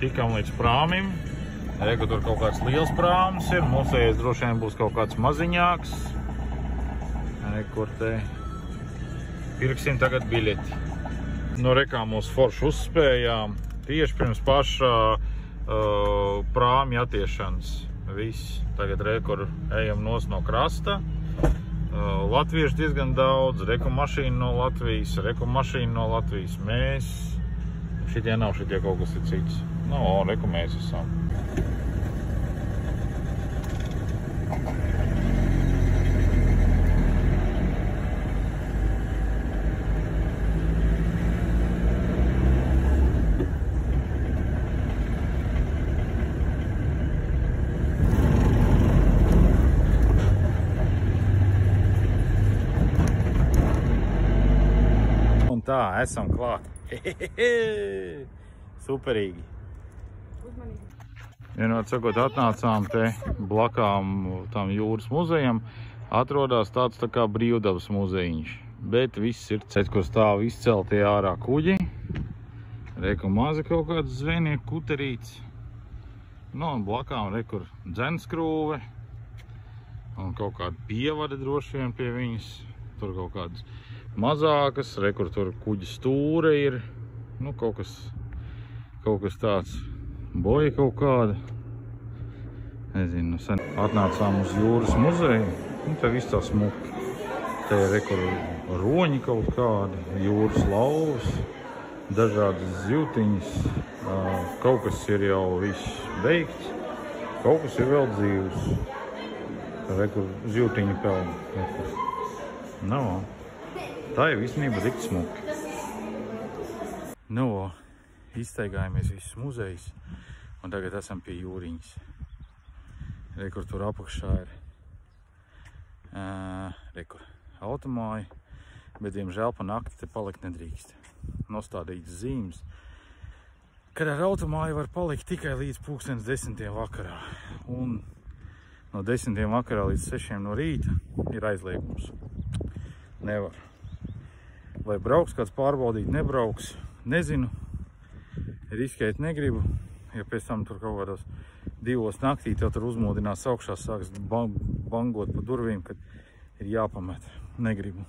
tikam līdz prāmim. Reku tur kaut kāds liels prāms ir, mūsējais droši vien būs kaut kāds maziņāks. Rekur te pirksim tagad biļeti. Nu, rekā mūs forši uzspējām tieši pirms pašā prāmja attiešanas. Viss. Tagad rekur ejam no krasta. Latvieši diezgan daudz, reku mašīna no Latvijas, mēs. Šitie nav, šitie kaut kas ir cits. No, reku mēs esam. Un tā, esam klāt. Superīgi. Vienot sakot, atnācām te blakām tam jūras muzejam. Atrodas tāds tā kā brīvdabas muzejiņš. Bet viss ir cet, kur stāv izceltie ārā kuģi. Reku maza kaut kāds zvejnieku kuterīts. Nu, un blakām rekur dzenskrūve. Un kaut kāda pievada droši vien pie viņas. Tur kaut kādas mazākas, rekur tur kuģa stūre ir. Nu, kaut kas tāds. Boja kaut kāda. Nezinu, sen atnācām uz jūras muzeju. Nu, te viss tā smuki. Te ir rekur roņi kaut kādi, jūras lauvas, dažādas zivtiņas. Kaut kas ir jau viss beigts, kaut kas ir vēl dzīvs. Rekur zivtiņi pelna. Nu, tā ir visnībā tik smuki. Nu, izstaigājamies visus muzejus un tagad esam pie jūriņas. Rekur tur apakšā ir rekur automāja, bet diemžēl pa nakti te palikt nedrīkst. Nostādīts zīmes, kad ar automāju var palikt tikai līdz 10:00 vakarā. Un no 10:00 vakarā līdz 6:00 no rīta ir aizliegums. Nevar. Vai brauks kāds pārbaudīt, nebrauks, nezinu. Riskēt negribu, ja pēc tam tur kaut kādos 2:00 naktī tev tur uzmodinās augšā, sāks bangot pa durvīm, kad ir jāpamet. Negribu.